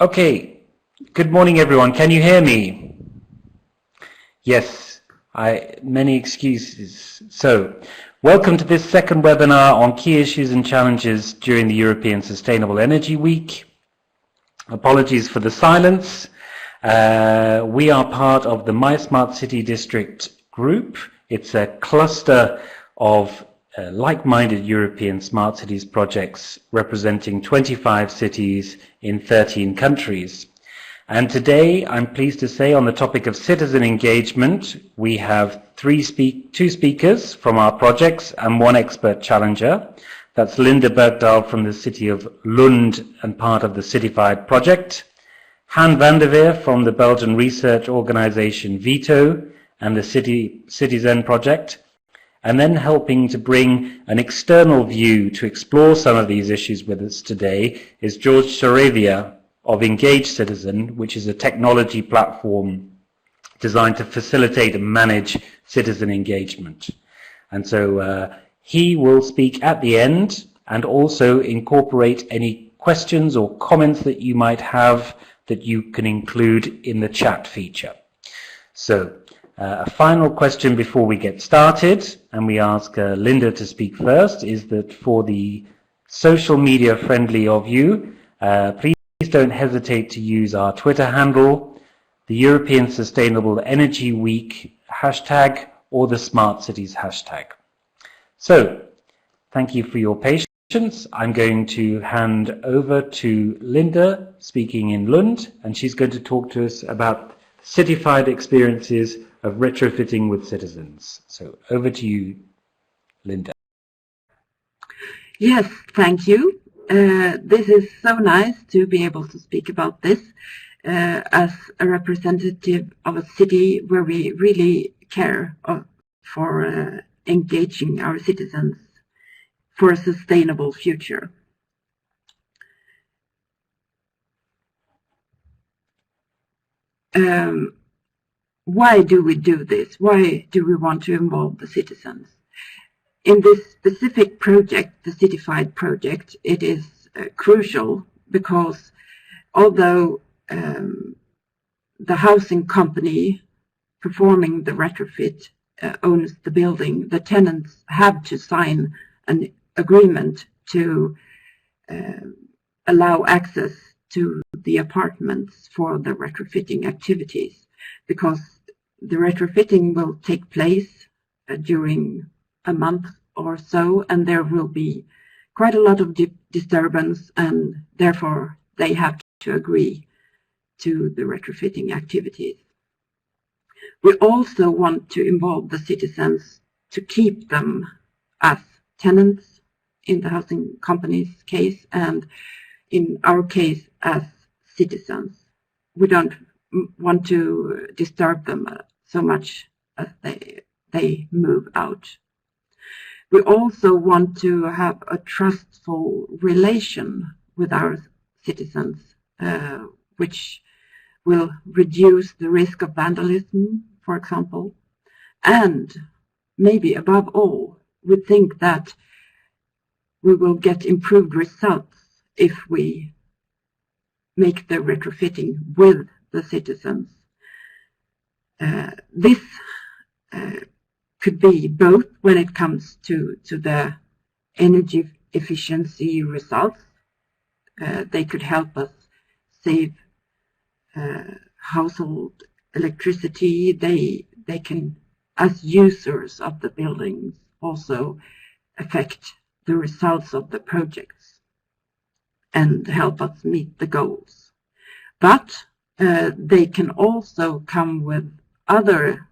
Okay, good morning everyone. Can you hear me? Yes, many excuses. So, welcome to this second webinar on key issues and challenges during the European Sustainable Energy Week. Apologies for the silence. We are part of the My Smart City District group. It's a cluster of like-minded European smart cities projects representing 25 cities in 13 countries. And today, I'm pleased to say, on the topic of citizen engagement, we have two speakers from our projects and one expert challenger. That's Birkedal from the city of Lund and part of the CITY-ZEN project, Vandevyvere from the Belgian research organization VITO and the CITY-ZEN project, and then helping to bring an external view to explore some of these issues with us today is Jorge Saravia of EngageCitizen, which is a technology platform designed to facilitate and manage citizen engagement. And so he will speak at the end and also incorporate any questions or comments that you might have that you can include in the chat feature. So a final question before we get started, and we ask Linda to speak first, is that for the social media friendly of you, please don't hesitate to use our Twitter handle, the European Sustainable Energy Week hashtag, or the Smart Cities hashtag. So, thank you for your patience. I'm going to hand over to Linda, speaking in Lund, and she's going to talk to us about CITyFiED experiences of retrofitting with citizens. So over to you, Linda. Yes, thank you. This is so nice to be able to speak about this as a representative of a city where we really care for engaging our citizens for a sustainable future. Why do we do this? Why do we want to involve the citizens? In this specific project, the CITyFiED project, it is crucial because although the housing company performing the retrofit owns the building, the tenants have to sign an agreement to allow access to the apartments for the retrofitting activities, because the retrofitting will take place during a month or so, and there will be quite a lot of disturbance, and therefore they have to agree to the retrofitting activities. We also want to involve the citizens to keep them as tenants in the housing company's case, and in our case as citizens. We don't want to disturb them so much as they move out. We also want to have a trustful relation with our citizens, which will reduce the risk of vandalism, for example. And maybe above all, we think that we will get improved results if we make the retrofitting with the citizens. This could be both when it comes to the energy efficiency results. They could help us save household electricity. They can, as users of the buildings, also affect the results of the projects and help us meet the goals. But they can also come with other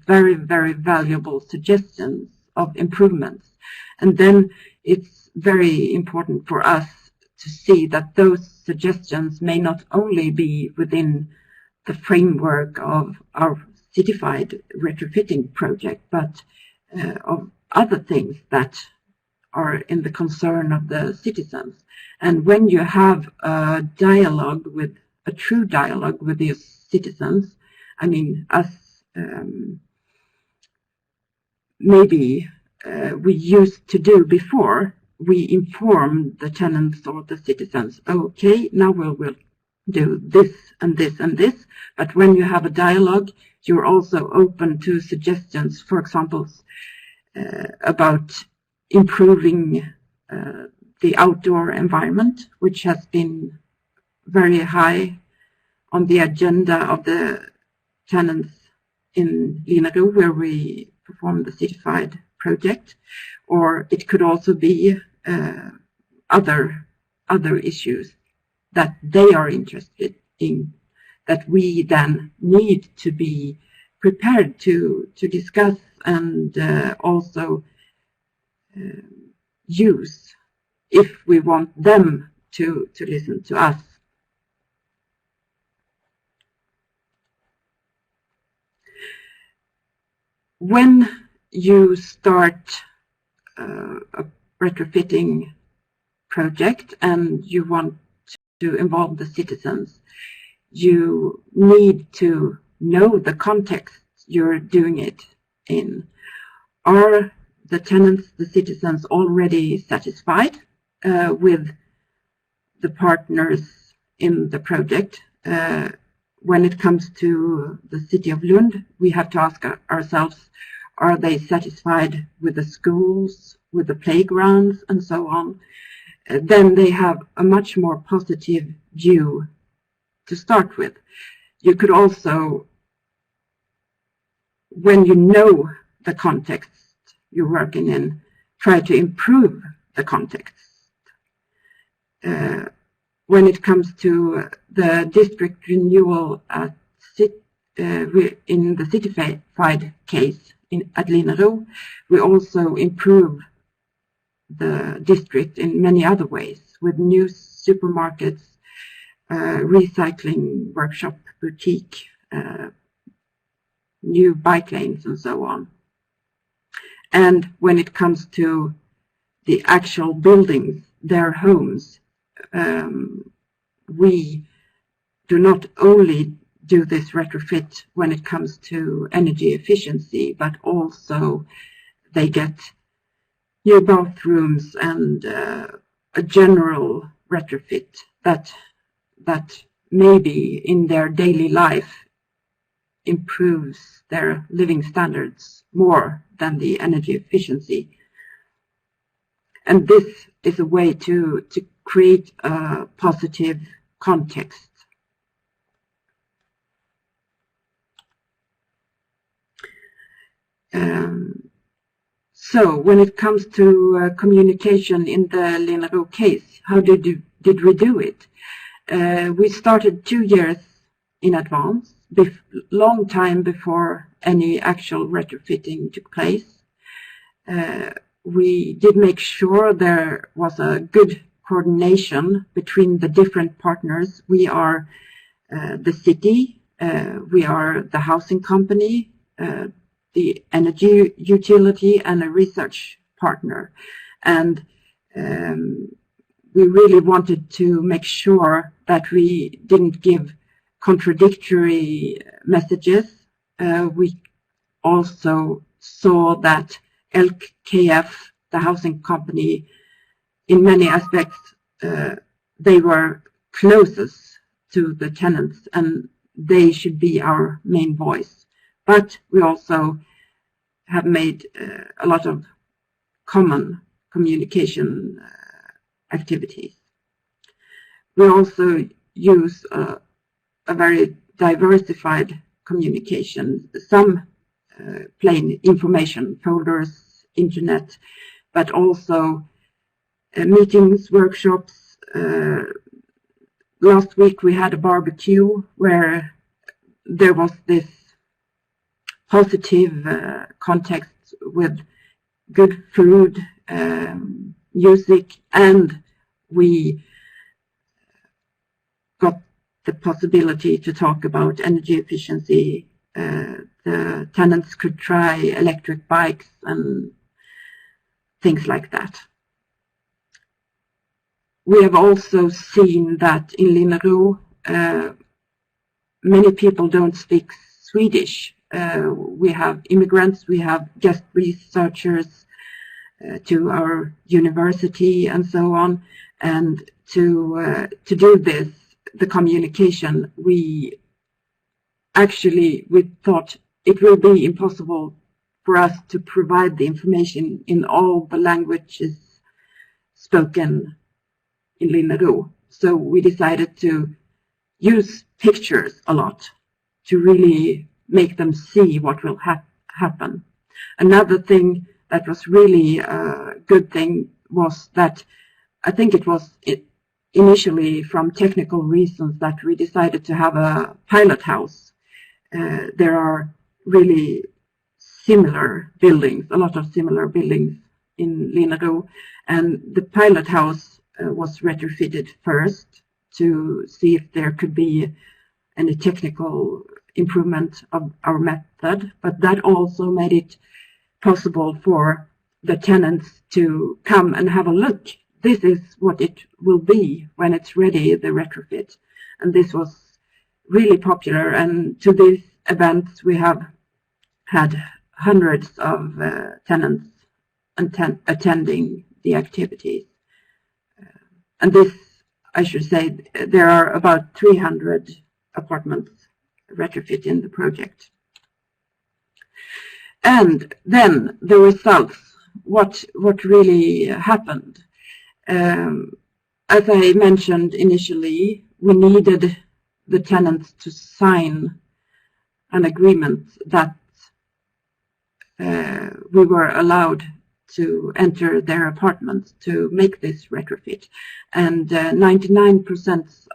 very, very valuable suggestions of improvements. And then it's very important for us to see that those suggestions may not only be within the framework of our CITyFiED retrofitting project, but of other things that are in the concern of the citizens. And when you have a dialogue with a true dialogue with the citizens, I mean, as maybe we used to do before, we inform the tenants or the citizens, okay, now we'll do this and this and this, but when you have a dialogue, you're also open to suggestions, for example, about improving the outdoor environment, which has been very high on the agenda of the tenants in Grenoble, where we perform the CITY-ZEN project, or it could also be other issues that they are interested in, that we then need to be prepared to discuss and also use if we want them to listen to us. When you start a retrofitting project and you want to involve the citizens, you need to know the context you're doing it in. Are the tenants, the citizens, already satisfied with the partners in the project? When it comes to the city of Lund, we have to ask ourselves, are they satisfied with the schools, with the playgrounds, and so on? Then they have a much more positive view to start with. You could also, when you know the context you're working in, try to improve the context. When it comes to the district renewal at in the CITY-FiED case at Grenoble, we also improve the district in many other ways, with new supermarkets, recycling workshop, boutique, new bike lanes, and so on. And when it comes to the actual buildings, their homes, we do not only do this retrofit when it comes to energy efficiency, but also they get new bathrooms and a general retrofit that maybe in their daily life improves their living standards more than the energy efficiency. And this is a way to create a positive context. So when it comes to communication in the Grenoble case, how did we do it? We started 2 years in advance, long time before any actual retrofitting took place. We did make sure there was a good coordination between the different partners. We are the city, we are the housing company, the energy utility, and a research partner. And we really wanted to make sure that we didn't give contradictory messages. We also saw that LKF, the housing company, in many aspects, they were closest to the tenants, and they should be our main voice. But we also have made a lot of common communication activities. We also use a very diversified communication, some plain information folders, internet, but also meetings, workshops. Last week we had a barbecue where there was this positive context with good food, music, and we got the possibility to talk about energy efficiency. The tenants could try electric bikes and things like that. We have also seen that in Grenoble, many people don't speak Swedish. We have immigrants, we have guest researchers, to our university and so on. And to do this, the communication, we thought it will be impossible for us to provide the information in all the languages spoken in Lund. So we decided to use pictures a lot to really make them see what will happen. Another thing that was really a good thing was that I think it was initially from technical reasons that we decided to have a pilot house. There are really similar buildings, a lot of similar buildings in Lund, and the pilot house was retrofitted first to see if there could be any technical improvement of our method, but that also made it possible for the tenants to come and have a look. This is what it will be when it's ready, the retrofit. And this was really popular, and to these events we have had hundreds of tenants attending the activities. And this, I should say, there are about 300 apartments retrofit in the project. And then the results, what really happened. As I mentioned initially, we needed the tenants to sign an agreement that we were allowed to enter their apartments to make this retrofit. And 99%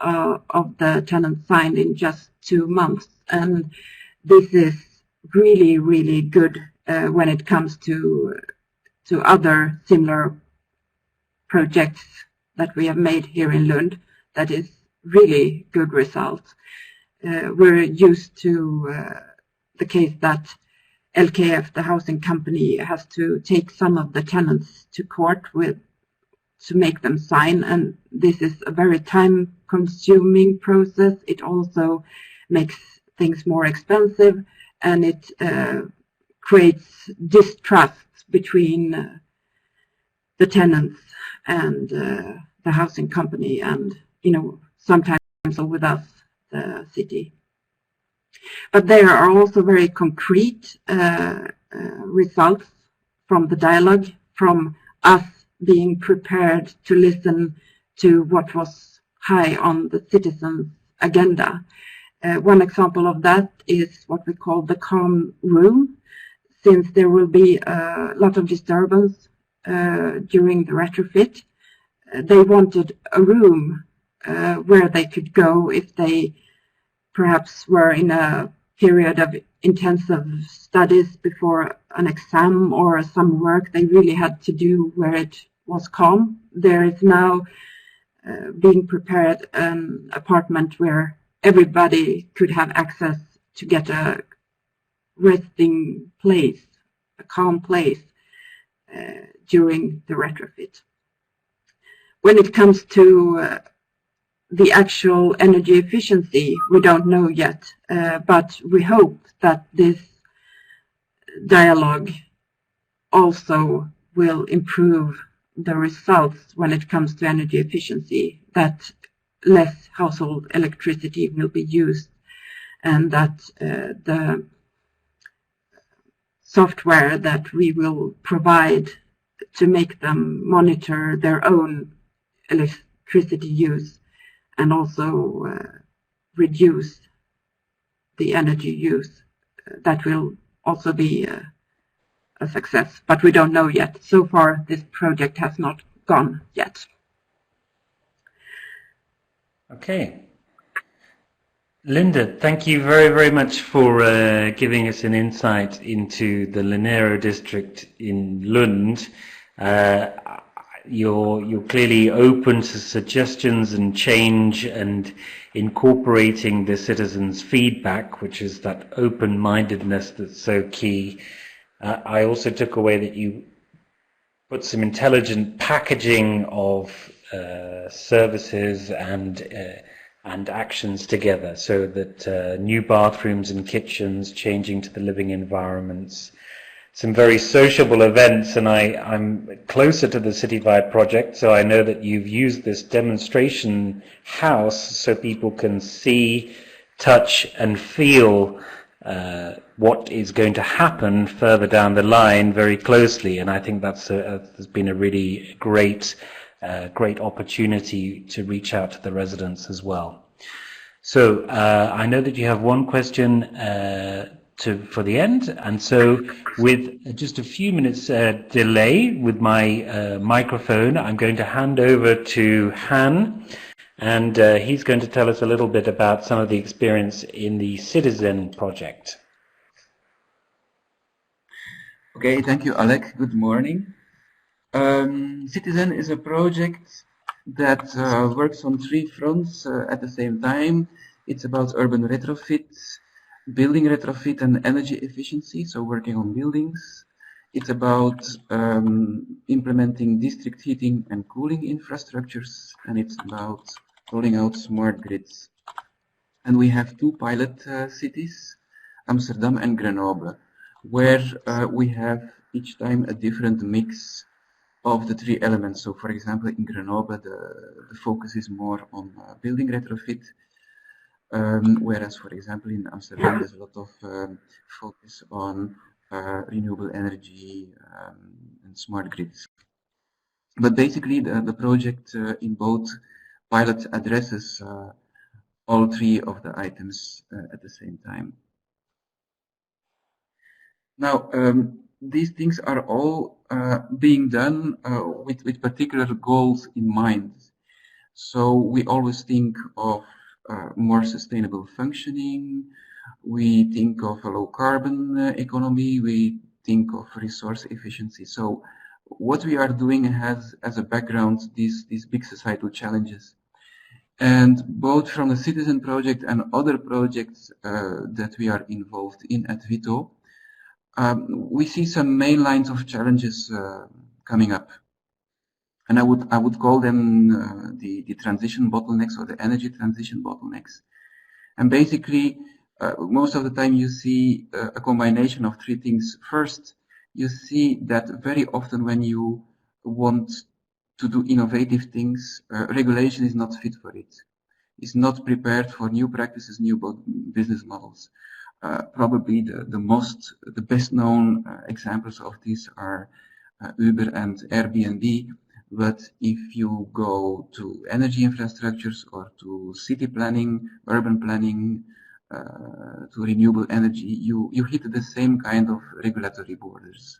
of the tenants signed in just 2 months. And this is really, really good when it comes to other similar projects that we have made here in Lund. That is really good results. We're used to the case that LKF, the housing company, has to take some of the tenants to court to make them sign, and this is a very time-consuming process. It also makes things more expensive, and it creates distrust between the tenants and the housing company, and sometimes also with us, the city. But there are also very concrete results from the dialogue, from us being prepared to listen to what was high on the citizens' agenda. One example of that is what we call the calm room. Since there will be a lot of disturbance during the retrofit, they wanted a room where they could go if they perhaps were in a period of intensive studies before an exam or some work they really had to do where it was calm. There is now being prepared an apartment where everybody could have access to get a resting place, a calm place during the retrofit. When it comes to the actual energy efficiency, we don't know yet, but we hope that this dialogue also will improve the results when it comes to energy efficiency, that less household electricity will be used, and that the software that we will provide to make them monitor their own electricity use and also reduce the energy use, that will also be a success. But we don't know yet. So far, this project has not gone yet. Okay. Linda, thank you very, very much for giving us an insight into the Linero district in Lund. You're clearly open to suggestions and change and incorporating the citizens' feedback, which is that open-mindedness that's so key. I also took away that you put some intelligent packaging of services and actions together, so that new bathrooms and kitchens changing to the living environments, some very sociable events, and I'm closer to the CITY-ZEN project, so I know that you've used this demonstration house so people can see, touch, and feel what is going to happen further down the line very closely, and I think that's has been a really great opportunity to reach out to the residents as well. So I know that you have one question for the end, and so with just a few minutes delay with my microphone, I'm going to hand over to Han, and he's going to tell us a little bit about some of the experience in the CITY-ZEN project. Okay, thank you, Alec. Good morning. CITY-ZEN is a project that works on 3 fronts at the same time. It's about urban retrofit, building retrofit, and energy efficiency, so working on buildings. It's about implementing district heating and cooling infrastructures, and it's about rolling out smart grids. And we have 2 pilot cities, Amsterdam and Grenoble, where we have each time a different mix of the 3 elements. So, for example, in Grenoble, the focus is more on building retrofit, whereas, for example, in Amsterdam, there's a lot of focus on renewable energy and smart grids. But basically, the project in both pilots addresses all 3 of the items at the same time. Now, these things are all being done with particular goals in mind. So we always think of more sustainable functioning, we think of a low carbon economy, we think of resource efficiency. So what we are doing has as a background these big societal challenges. And both from the CITY-ZEN project and other projects that we are involved in at VITO, we see some main lines of challenges coming up. And I would call them the transition bottlenecks or the energy transition bottlenecks. And basically, most of the time you see a combination of 3 things. First, you see that very often when you want to do innovative things, regulation is not fit for it. It's not prepared for new practices, new business models. Probably the best known examples of this are Uber and Airbnb. But if you go to energy infrastructures or to city planning, urban planning, to renewable energy, you hit the same kind of regulatory borders.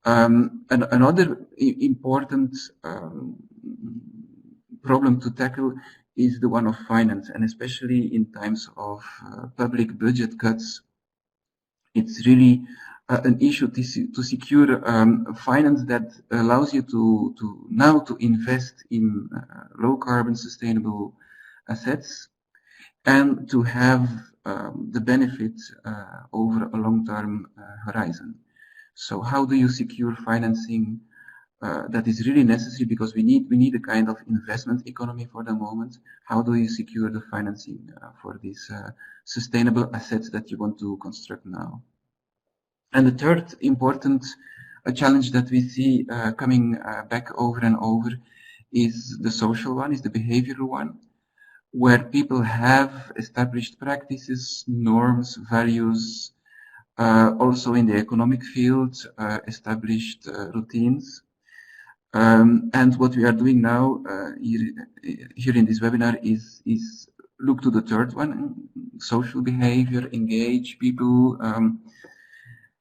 Another important problem to tackle is the one of finance, and especially in times of public budget cuts, it's really an issue to secure finance that allows you to invest in low carbon sustainable assets and to have the benefit over a long-term horizon. So how do you secure financing that is really necessary, because we need a kind of investment economy for the moment? How do you secure the financing for these sustainable assets that you want to construct now? And the third important challenge that we see coming back over and over is the social one, is the behavioral one, where people have established practices, norms, values, also in the economic field, established routines. And what we are doing now here in this webinar is look to the third one, social behavior, engage people,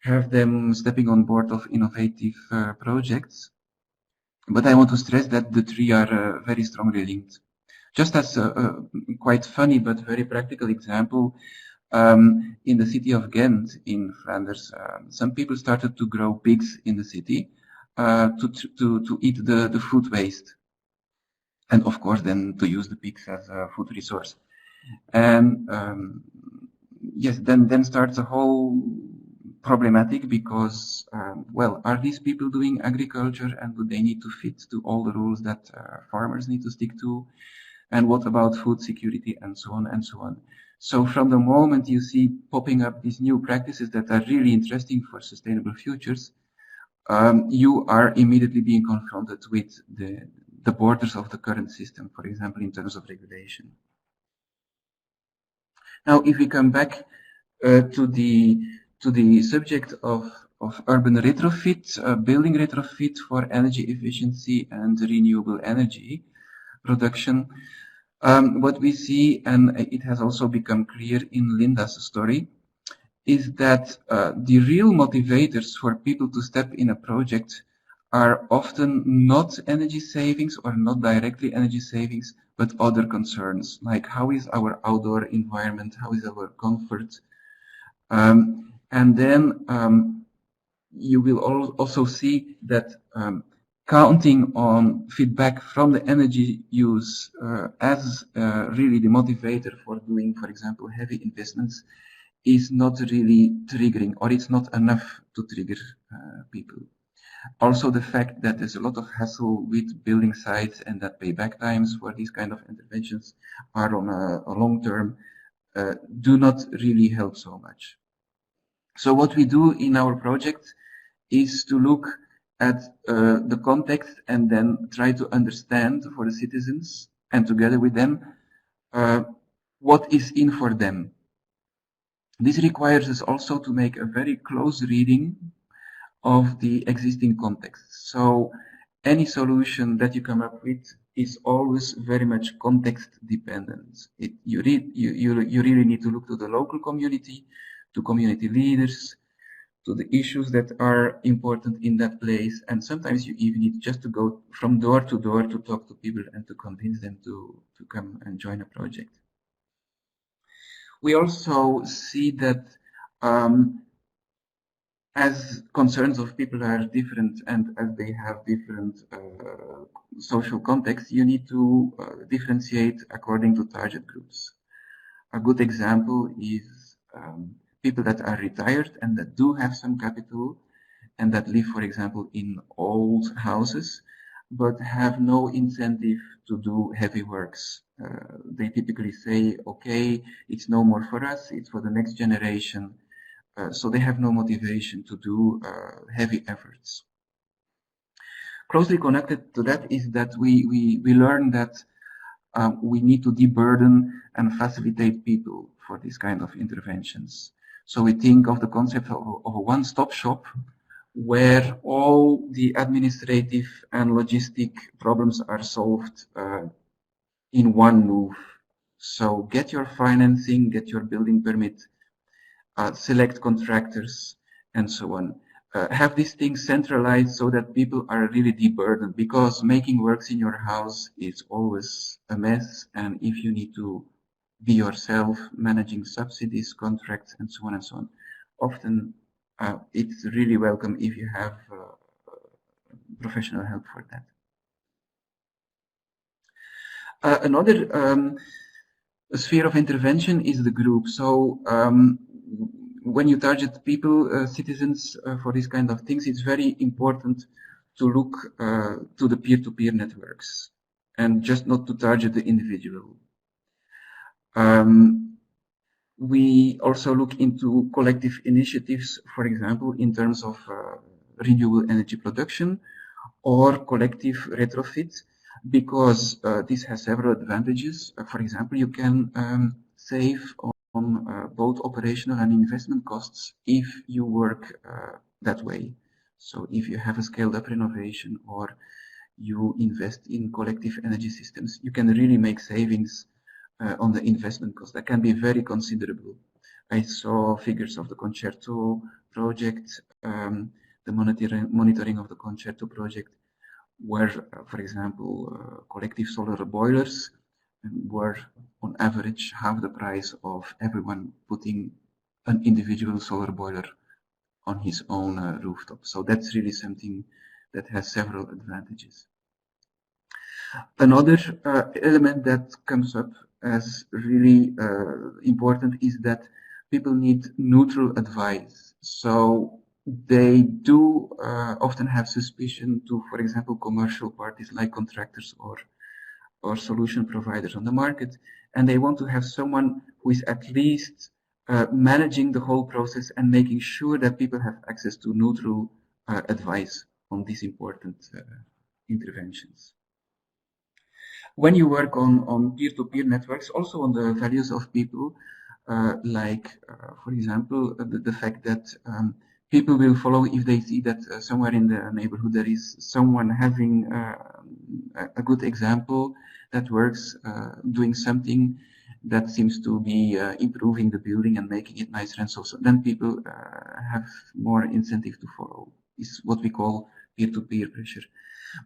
have them stepping on board of innovative projects. But I want to stress that the 3 are very strongly linked. Just as a quite funny but very practical example, in the city of Ghent in Flanders, some people started to grow pigs in the city to eat the food waste, and of course then to use the pigs as a food resource. And yes, then starts a whole problematic, because well, are these people doing agriculture, and do they need to fit to all the rules that farmers need to stick to? And what about food security, and so on and so on. So from the moment you see popping up these new practices that are really interesting for sustainable futures, you are immediately being confronted with the borders of the current system, for example, in terms of regulation. Now, if we come back to the subject of urban retrofit, building retrofit for energy efficiency and renewable energy production, what we see, and it has also become clear in Linda's story, is that the real motivators for people to step in a project are often not energy savings or not directly energy savings, but other concerns, like how is our outdoor environment, how is our comfort. And then you will also see that counting on feedback from the energy use as really the motivator for doing, for example, heavy investments is not really triggering, or it's not enough to trigger people. Also, the fact that there's a lot of hassle with building sites and that payback times for these kind of interventions are on a long term do not really help so much. So what we do in our project is to look at the context and then try to understand for the citizens and together with them what is in for them. This requires us also to make a very close reading of the existing context. So any solution that you come up with is always very much context dependent. You really need to look to the local community, to community leaders, to the issues that are important in that place, and sometimes you even need just to go from door to door to talk to people and to convince them to come and join a project. We also see that as concerns of people are different and as they have different social contexts, you need to differentiate according to target groups. A good example is people that are retired and that do have some capital and that live, for example, in old houses, but have no incentive to do heavy works. They typically say, okay, it's no more for us, it's for the next generation. So they have no motivation to do heavy efforts. Closely connected to that is that we learn that we need to deburden and facilitate people for these kind of interventions. So we think of the concept of a one-stop shop where all the administrative and logistic problems are solved in one move. So get your financing, get your building permit, select contractors, and so on. Have these things centralized so that people are really deburdened, because making works in your house is always a mess, and if you need to be yourself managing subsidies, contracts, and so on and so on, often it's really welcome if you have professional help for that. Another sphere of intervention is the group. So when you target people, citizens, for these kind of things, it's very important to look to the peer-to-peer networks and just not to target the individual. We also look into collective initiatives, for example, in terms of renewable energy production or collective retrofit, because this has several advantages. For example, you can save on both operational and investment costs if you work that way. So if you have a scaled up renovation or you invest in collective energy systems, you can really make savings on the investment cost. That can be very considerable. I saw figures of the Concerto project, the monitoring of the Concerto project, where, for example, collective solar boilers were on average half the price of everyone putting an individual solar boiler on his own rooftop. So that's really something that has several advantages. Another element that comes up as really important is that people need neutral advice. So they do often have suspicion to, for example, commercial parties like contractors or or solution providers on the market, and they want to have someone who is at least managing the whole process and making sure that people have access to neutral advice on these important interventions. When you work on peer-to-peer networks, also on the values of people, for example, the fact that people will follow if they see that somewhere in the neighborhood there is someone having a good example that works, doing something that seems to be improving the building and making it nicer, and so then people have more incentive to follow. Is what we call peer-to-peer pressure.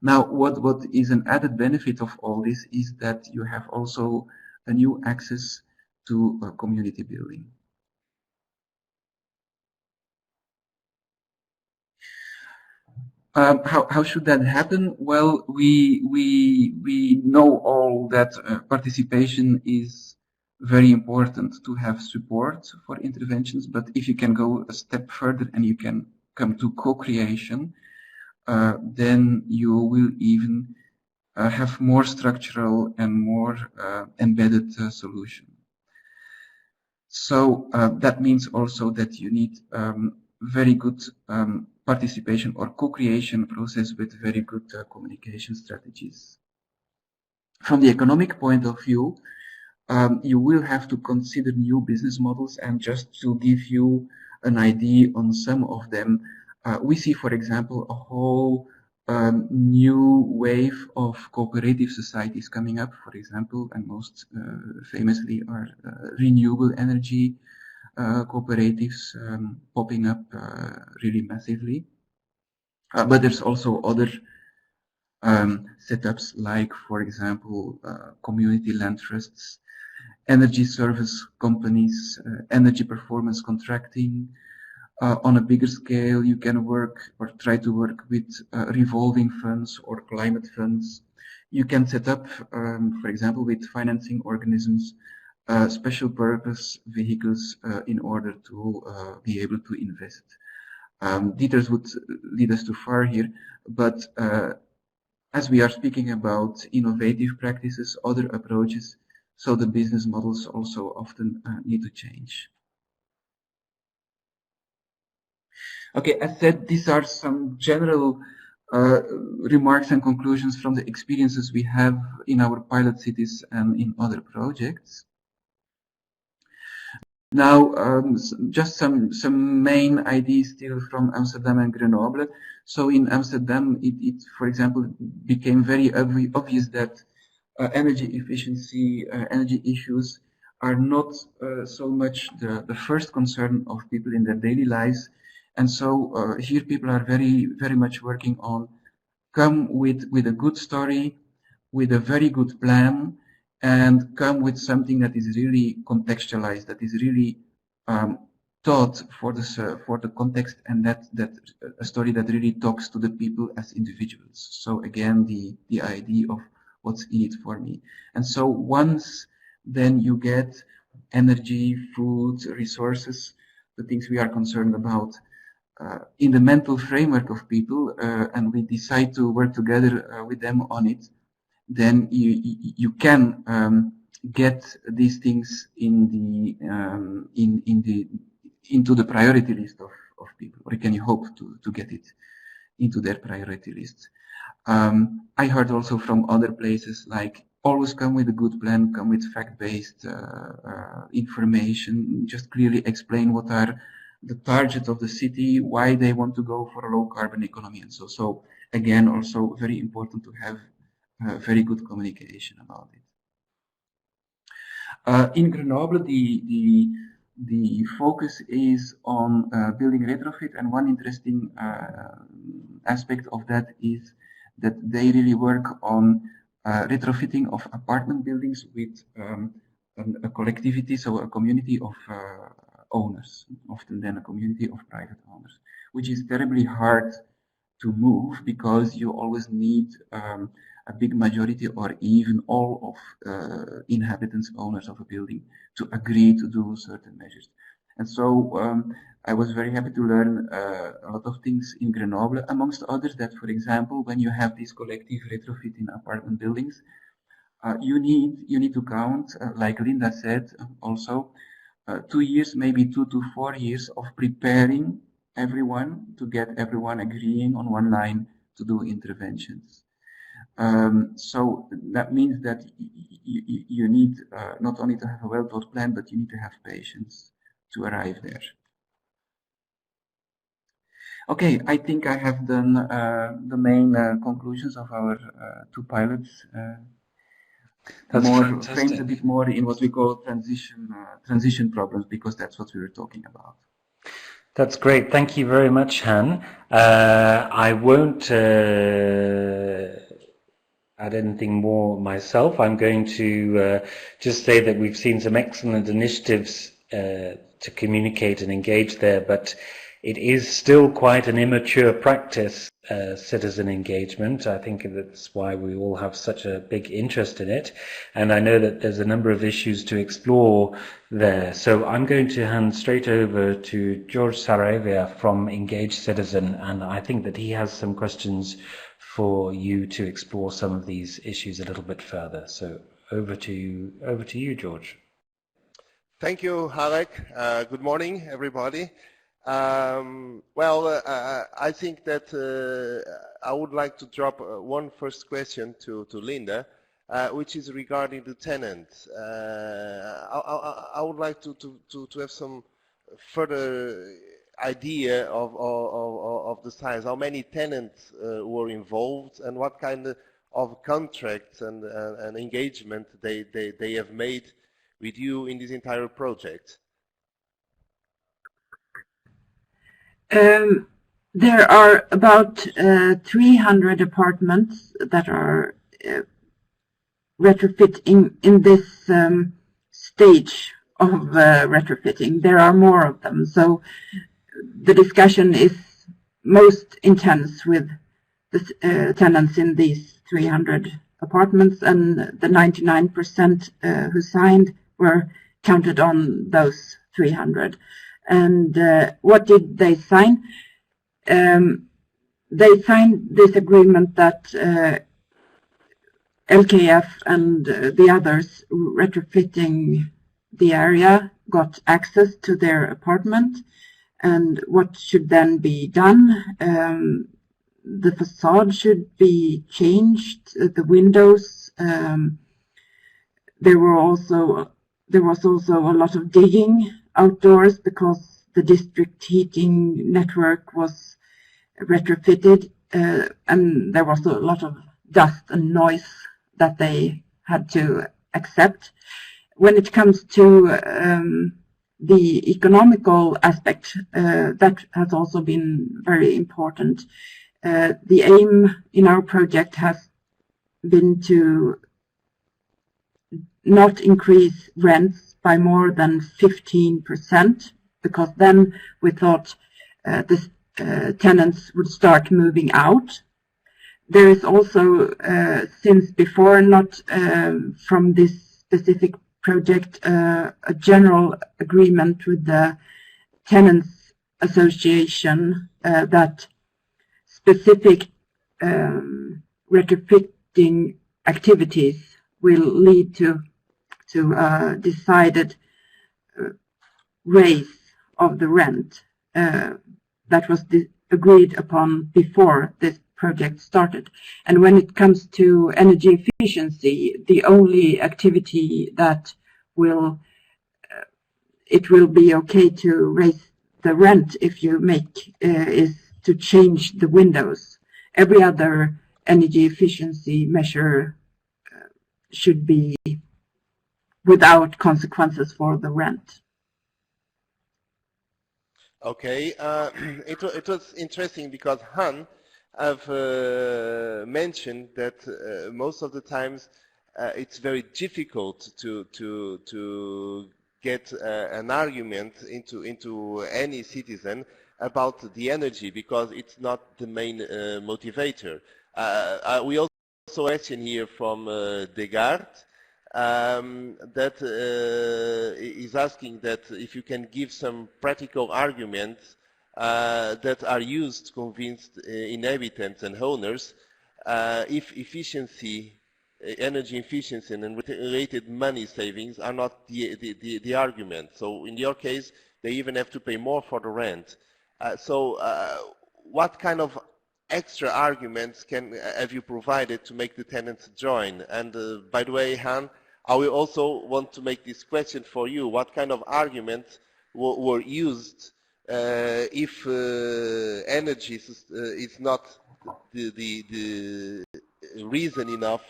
Now, what is an added benefit of all this is that you have also a new access to community building. How should that happen? Well, we know all that participation is very important to have support for interventions, but if you can go a step further and you can come to co-creation, then you will even have more structural and more embedded solution. So that means also that you need very good participation or co-creation process with very good communication strategies. From the economic point of view, you will have to consider new business models, and just to give you an idea on some of them, we see, for example, a whole new wave of cooperative societies coming up, for example, and most famously are renewable energy cooperatives popping up really massively. But there's also other setups like, for example, community land trusts, energy service companies, energy performance contracting. On a bigger scale, you can work or try to work with revolving funds or climate funds. You can set up, for example, with financing organisms, special purpose vehicles in order to be able to invest. Details would lead us too far here, but as we are speaking about innovative practices, other approaches, so the business models also often need to change. Okay, as said, these are some general remarks and conclusions from the experiences we have in our pilot cities and in other projects. Now, just some main ideas still from Amsterdam and Grenoble. So in Amsterdam, it for example, became very obvious that energy efficiency, energy issues are not so much the first concern of people in their daily lives. And so here people are very much working on come with a good story, with a very good plan, and come with something that is really contextualized, that is really taught for the context, and that a story that really talks to the people as individuals. So again, the idea of what's in it for me. And so once then you get energy, food, resources, the things we are concerned about, in the mental framework of people, and we decide to work together with them on it, then you can get these things into the priority list of people, or can you hope to get it into their priority list. I heard also from other places, like, always come with a good plan, come with fact-based information, just clearly explain what are the targets of the city, why they want to go for a low carbon economy, and so again, also very important to have very good communication about it. In Grenoble, the focus is on building retrofit, and one interesting aspect of that is that they really work on retrofitting of apartment buildings with a collectivity, so a community of owners, often then a community of private owners, which is terribly hard to move because you always need a big majority or even all of inhabitants, owners of a building, to agree to do certain measures. And so I was very happy to learn a lot of things in Grenoble, amongst others that, for example, when you have this collective retrofit in apartment buildings, you need to count, like Linda said, also 2 years, maybe 2 to 4 years of preparing everyone to get everyone agreeing on one line to do interventions. So that means that you need not only to have a well thought plan, but you need to have patience to arrive there. Okay, I think I have done the main conclusions of our 2 pilots. That's more fantastic. framed a bit more in what we call transition problems, because that's what we were talking about. That's great. Thank you very much, Han. I won't add anything more myself. I'm going to just say that we've seen some excellent initiatives to communicate and engage there, but it is still quite an immature practice, citizen engagement. I think that's why we all have such a big interest in it. And I know that there's a number of issues to explore there. So I'm going to hand straight over to Jorge Saravia from EngageCitizen, and I think that he has some questions for you to explore some of these issues a little bit further. So over to you, Jorge. Thank you, Halek. Good morning, everybody. I think that I would like to drop one first question to Linda, which is regarding the tenants. I would like to have some further idea of the size. How many tenants were involved, and what kind of contracts and engagement they have made with you in this entire project? There are about 300 apartments that are retrofitting in this stage of retrofitting. There are more of them, so the discussion is most intense with the tenants in these 300 apartments, and the 99% who signed were counted on those 300. And what did they sign? They signed this agreement that LKF and the others retrofitting the area got access to their apartment, and what should then be done. The facade should be changed, the windows. There was also a lot of digging outdoors because the district heating network was retrofitted, and there was a lot of dust and noise that they had to accept. When it comes to the economical aspect, that has also been very important. The aim in our project has been to not increase rents by more than 15%, because then we thought the tenants would start moving out. There is also, since before, not from this specific project, a general agreement with the Tenants Association that specific retrofitting activities will lead to decided raise of the rent that was agreed upon before this project started. And when it comes to energy efficiency, the only activity that it will be okay to raise the rent if you make is to change the windows. Every other energy efficiency measure should be without consequences for the rent. Okay, it was interesting because Han have mentioned that most of the times it's very difficult to get an argument into any citizen about the energy, because it's not the main motivator. We also question here from Descartes that is asking that if you can give some practical arguments that are used to convince inhabitants and owners if efficiency energy efficiency and related money savings are not the argument. So in your case, they even have to pay more for the rent. What kind of extra arguments have you provided to make the tenants join? And by the way, Han, I will also want to make this question for you. What kind of arguments were used if energy is not the reason enough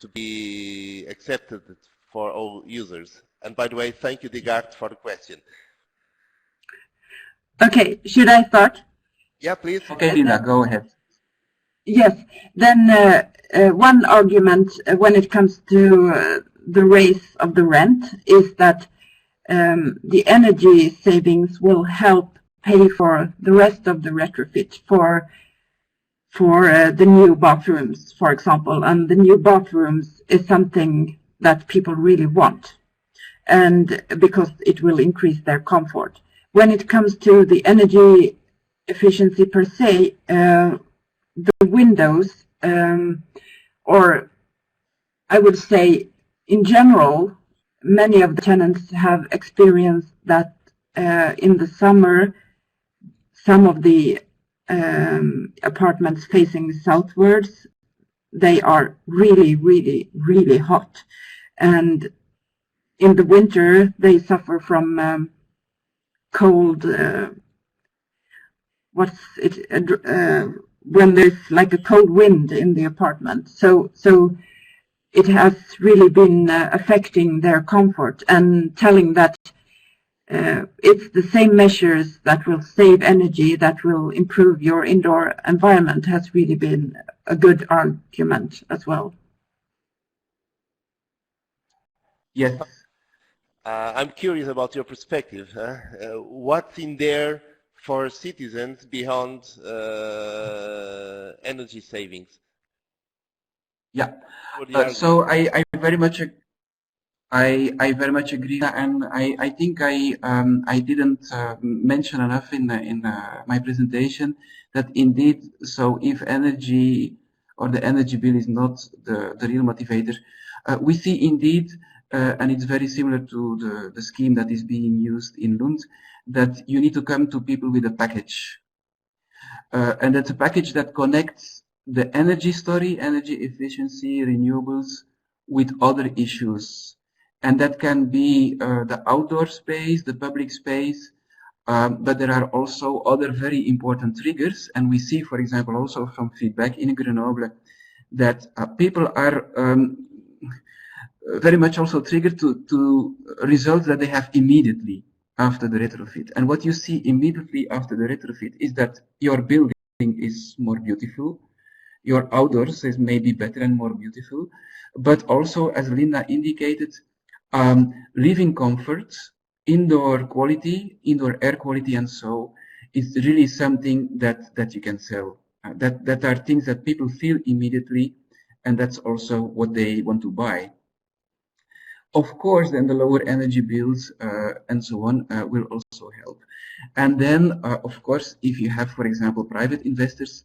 to be accepted for all users? And by the way, thank you, Descartes, for the question. Okay, should I start? Yeah, please. Okay, Linda, go ahead. Yes, then one argument when it comes to the raise of the rent is that the energy savings will help pay for the rest of the retrofit for the new bathrooms, for example. And the new bathrooms is something that people really want, and because it will increase their comfort. When it comes to the energy efficiency per se, the windows, or I would say in general, many of the tenants have experienced that in the summer, some of the apartments facing southwards, they are really, really, really hot. And in the winter, they suffer from cold, when there's like a cold wind in the apartment. So it has really been affecting their comfort, and telling that it's the same measures that will save energy, that will improve your indoor environment, has really been a good argument as well. Yes. I'm curious about your perspective. What's in there for citizens beyond energy savings? Yeah. So I very much agree, and I think I didn't mention enough in my presentation that indeed, so if energy or the energy bill is not the real motivator, we see indeed, and it's very similar to the scheme that is being used in Lund, that you need to come to people with a package, and that's a package that connects the energy story, energy efficiency, renewables, with other issues. And that can be the outdoor space, the public space, but there are also other very important triggers. And we see, for example, also from feedback in Grenoble, that people are very much also triggered to results that they have immediately after the retrofit. And what you see immediately after the retrofit is that your building is more beautiful, your outdoors is maybe better and more beautiful, but also, as Linda indicated, living comfort, indoor quality, indoor air quality, and so is really something that you can sell. That are things that people feel immediately, and that's also what they want to buy. Of course, then the lower energy bills and so on will also help. And then, of course, if you have, for example, private investors,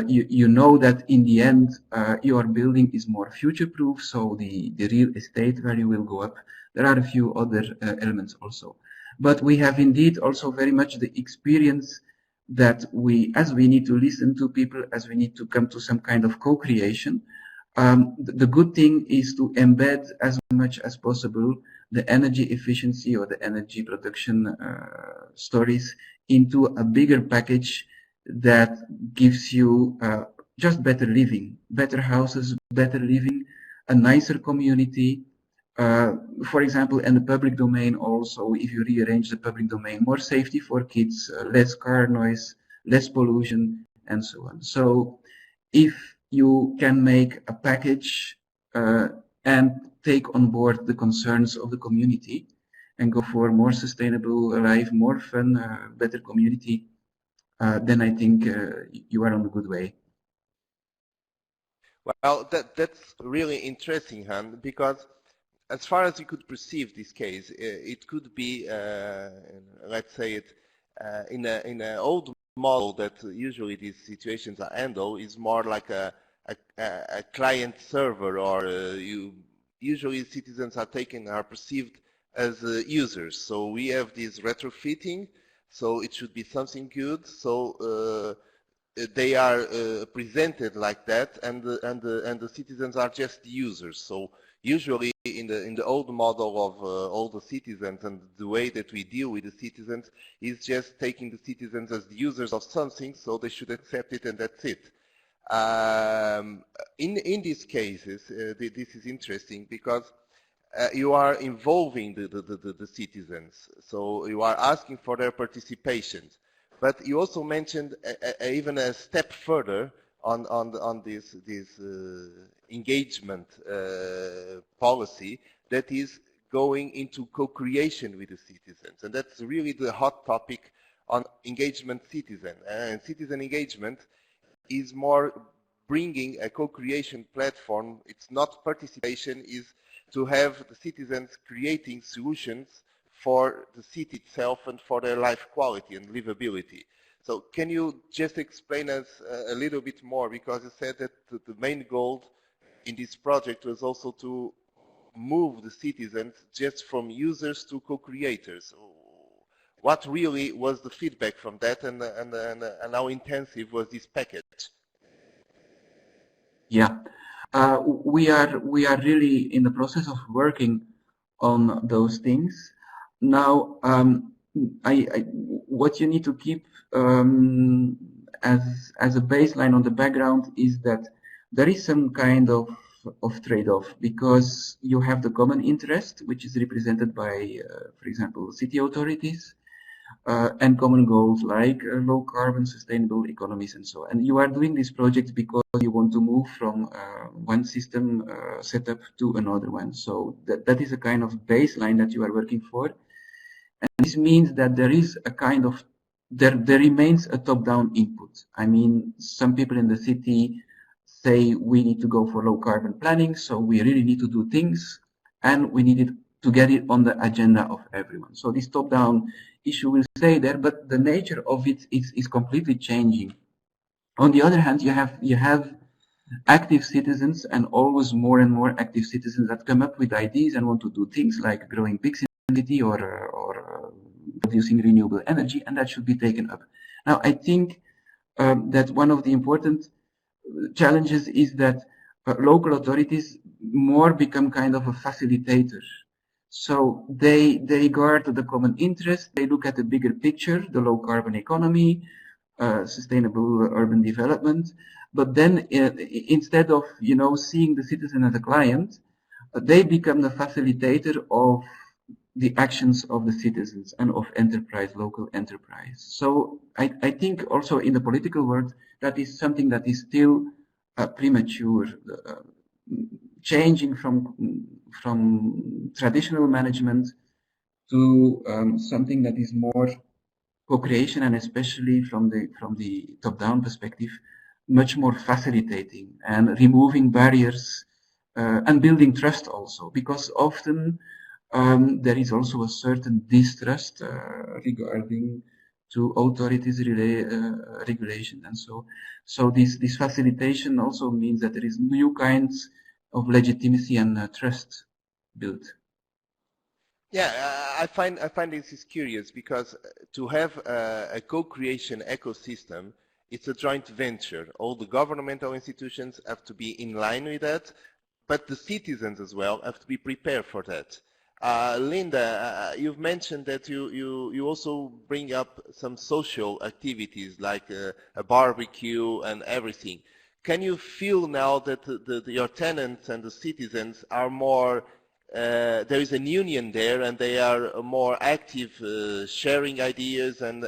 you know that in the end, your building is more future-proof, so the real estate value will go up. There are a few other elements also. But we have indeed also very much the experience that as we need to listen to people, as we need to come to some kind of co-creation, the good thing is to embed as much as possible the energy efficiency or the energy production stories into a bigger package that gives you just better living, better houses, better living, a nicer community. For example, in the public domain also, if you rearrange the public domain, more safety for kids, less car noise, less pollution, and so on. So if you can make a package and take on board the concerns of the community and go for more sustainable life, more fun, better community, then I think you are on a good way. Well, that's really interesting, Han, because as far as you could perceive this case, it could be, let's say it, in an old model that usually these situations are handled, is more like a a client server, or usually citizens are perceived as users. So we have this retrofitting, so it should be something good. So they are presented like that, and the citizens are just users. So usually in the old model of all the citizens, and the way that we deal with the citizens is just taking the citizens as the users of something, so they should accept it and that's it. In these cases, this is interesting because you are involving the citizens, so you are asking for their participation. But you also mentioned even a step further on this engagement policy that is going into co-creation with the citizens, and that's really the hot topic on engagement citizen. And citizen engagement is more bringing a co-creation platform. It's not participation, is to have the citizens creating solutions for the city itself and for their life quality and livability. So can you just explain us a little bit more, because you said that the main goal in this project was also to move the citizens just from users to co-creators. What really was the feedback from that, and how intensive was this package? Yeah, we are really in the process of working on those things. Now, what you need to keep as a baseline on the background is that there is some kind of trade-off, because you have the common interest, which is represented by, for example, city authorities, and common goals like low carbon, sustainable economies, and so on. And you are doing this project because you want to move from one system setup to another one. So that is a kind of baseline that you are working for. And this means that there is a kind of, there remains a top-down input. I mean, some people in the city say we need to go for low carbon planning, so we really need to do things, and we need it to get it on the agenda of everyone. So this top-down issue will stay there, but the nature of it is completely changing. On the other hand, you have active citizens, and always more and more active citizens that come up with ideas and want to do things like growing pigs in the city or producing renewable energy, and that should be taken up. Now, I think that one of the important challenges is that local authorities more become kind of a facilitator. So they guard the common interest, they look at the bigger picture, the low carbon economy, sustainable urban development, but then instead of, you know, seeing the citizen as a client, they become the facilitator of the actions of the citizens and of enterprise, local enterprise. So I think also in the political world, that is something that is still premature, changing from traditional management to something that is more co-creation, and especially from the top-down perspective, much more facilitating and removing barriers and building trust also, because often there is also a certain distrust regarding to authorities regulation, and so this facilitation also means that there is new kinds of legitimacy and trust built. Yeah, I find this is curious, because to have a co-creation ecosystem, it's a joint venture. All the governmental institutions have to be in line with that, but the citizens as well have to be prepared for that. Linda, you've mentioned that you also bring up some social activities like a barbecue and everything. Can you feel now that your tenants and the citizens are more, there is an union there, and they are more active, sharing ideas and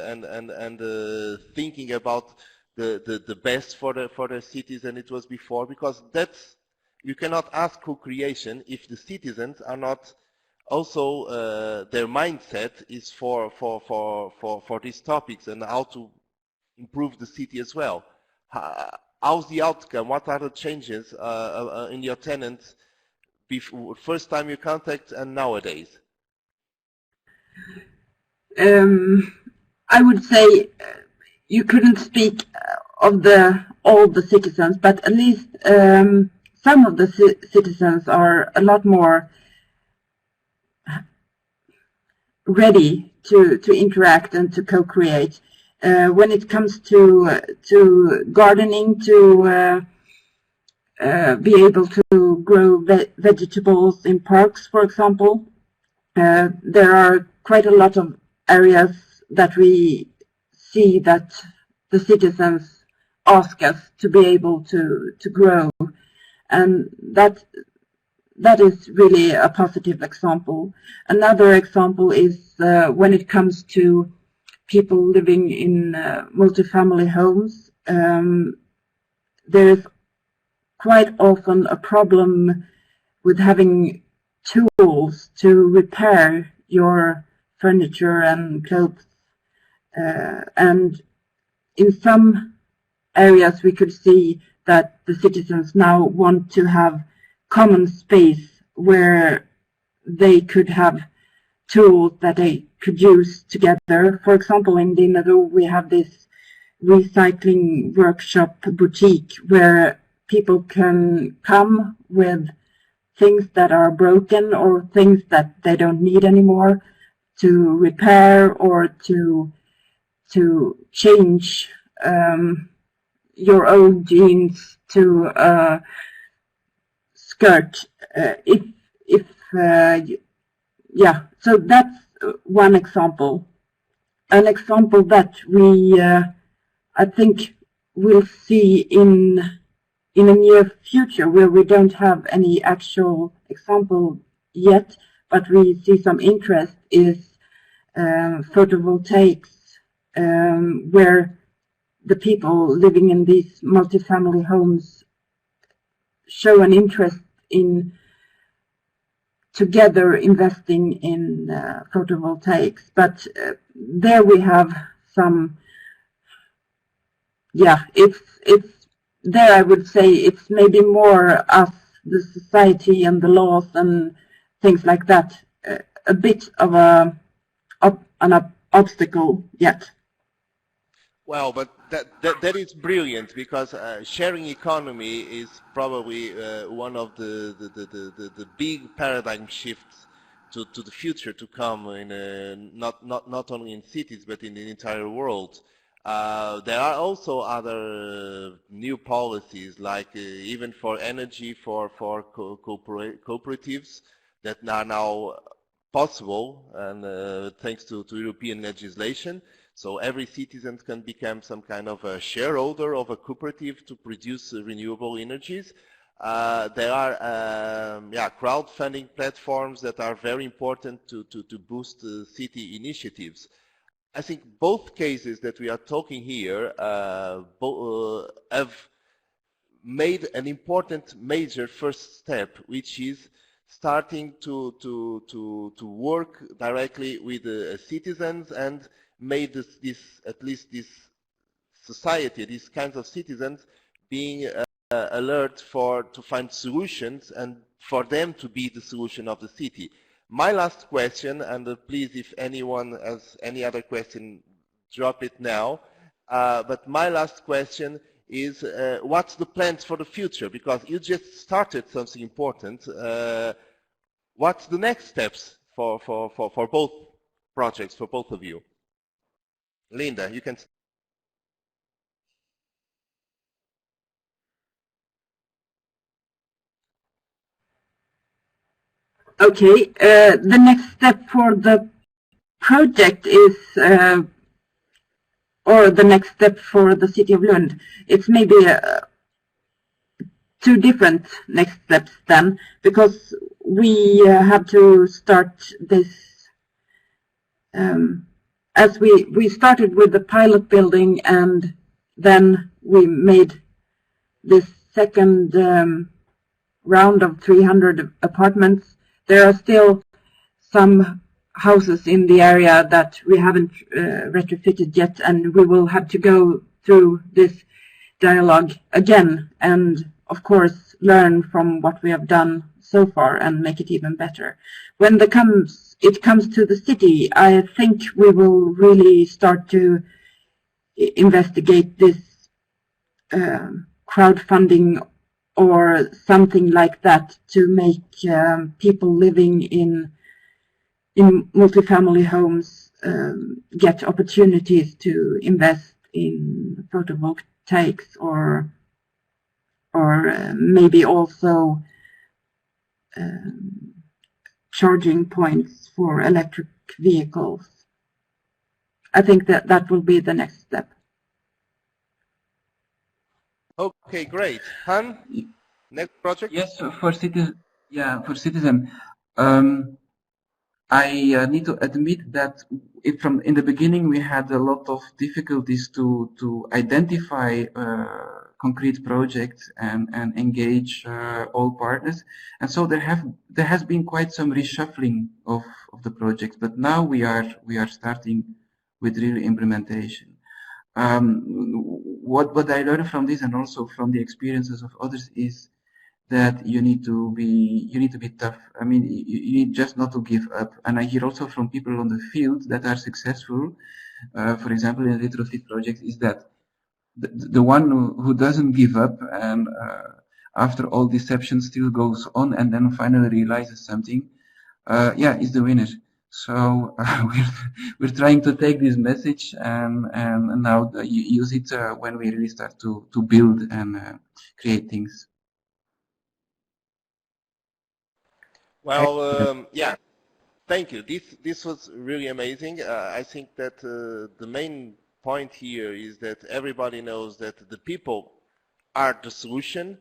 thinking about the best for the cities than it was before? Because that's, you cannot ask co-creation if the citizens are not also their mindset is for these topics and how to improve the city as well. How's the outcome? What are the changes in your tenants before first time you contact and nowadays? I would say you couldn't speak all the citizens, but at least some of the citizens are a lot more ready to interact and to co-create. When it comes to gardening, to be able to grow vegetables in parks, for example, there are quite a lot of areas that we see that the citizens ask us to be able to grow, and that is really a positive example. Another example is when it comes to people living in multifamily homes. There is quite often a problem with having tools to repair your furniture and clothes, and in some areas we could see that the citizens now want to have common space where they could have tools that they could use together. For example, in Grenoble we have this recycling workshop boutique where people can come with things that are broken or things that they don't need anymore to repair or to change your old jeans to a skirt. Yeah, so that's one example. An example that we, I think, will see in a near future, where we don't have any actual example yet, but we see some interest, is photovoltaics, where the people living in these multifamily homes show an interest in together investing in photovoltaics. But there we have some, yeah, it's there I would say it's maybe more us, the society and the laws and things like that, a bit of an obstacle yet. Well, but that is brilliant, because sharing economy is probably one of the big paradigm shifts to the future to come, in not only in cities but in the entire world. There are also other new policies, like even for energy, for cooperatives, that are now possible, and thanks to European legislation. So every citizen can become some kind of a shareholder of a cooperative to produce renewable energies. There are crowdfunding platforms that are very important to boost city initiatives. I think both cases that we are talking here have made an important major first step, which is starting to work directly with the citizens, and made at least this society, these kinds of citizens, being alert to find solutions, and for them to be the solution of the city. My last question, and please, if anyone has any other question, drop it now. But my last question is, what's the plans for the future? Because you just started something important. What's the next steps for both projects, for both of you? Linda, you can. Okay, the next step for the project is, or the next step for the city of Lund, it's maybe two different next steps then, because we have to start this, as we started with the pilot building, and then we made this second round of 300 apartments. There are still some houses in the area that we haven't retrofitted yet, and we will have to go through this dialogue again, and of course learn from what we have done so far and make it even better. When it comes to the city, I think we will really start to investigate this crowdfunding or something like that to make people living in multifamily homes get opportunities to invest in photovoltaics or maybe also charging points for electric vehicles. I think that will be the next step. Okay, great. Han, next project? Yes, for CITY-ZEN. I need to admit that in the beginning we had a lot of difficulties to identify concrete projects and engage all partners, and so there has been quite some reshuffling of the projects. But now we are starting with real implementation. What I learned from this, and also from the experiences of others, is that you need to be tough. I mean, you need just not to give up. And I hear also from people on the field that are successful, for example, in retrofit projects, is that the one who doesn't give up and after all deception still goes on and then finally realizes something, is the winner. So we're trying to take this message and now use it when we really start to build and create things. Well, yeah, thank you. This was really amazing. I think that the main point here is that everybody knows that the people are the solution,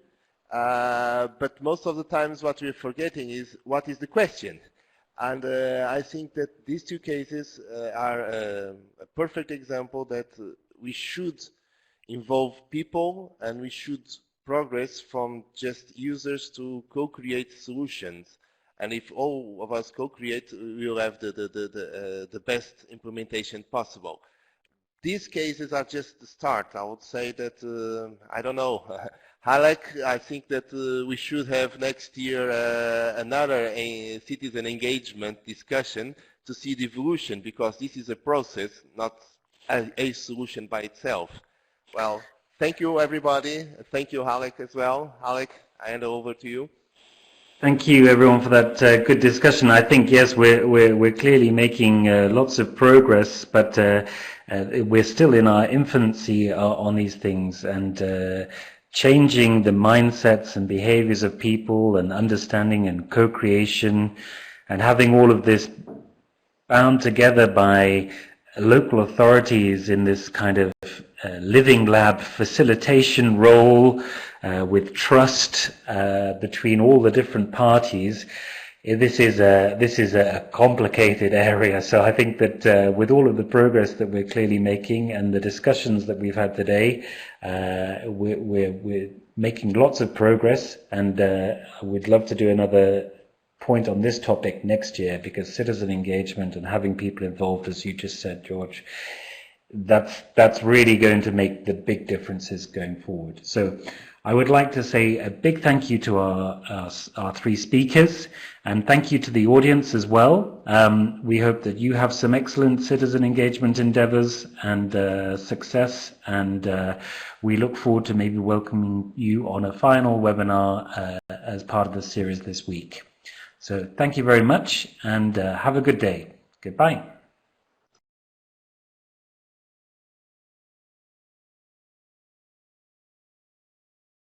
but most of the times what we're forgetting is what is the question. And I think that these two cases are a perfect example that we should involve people and we should progress from just users to co-create solutions. And if all of us co-create, we will have the best implementation possible. These cases are just the start. I would say that, I don't know, Halek, I think that we should have next year another citizen engagement discussion to see the evolution, because this is a process, not a solution by itself. Well, thank you everybody. Thank you Halek as well. Halek, I hand over to you. Thank you, everyone, for that good discussion. I think, yes, we're clearly making lots of progress, but we're still in our infancy on these things, and changing the mindsets and behaviors of people, and understanding and co-creation, and having all of this bound together by local authorities in this kind of living lab facilitation role, with trust between all the different parties. This is a complicated area. So I think that with all of the progress that we're clearly making and the discussions that we've had today, we're making lots of progress, and we'd love to do another point on this topic next year, because citizen engagement and having people involved, as you just said, George, that's really going to make the big differences going forward. So I would like to say a big thank you to our three speakers, and thank you to the audience as well. We hope that you have some excellent citizen engagement endeavors and success, and we look forward to maybe welcoming you on a final webinar as part of the series this week. So thank you very much, and have a good day. Goodbye.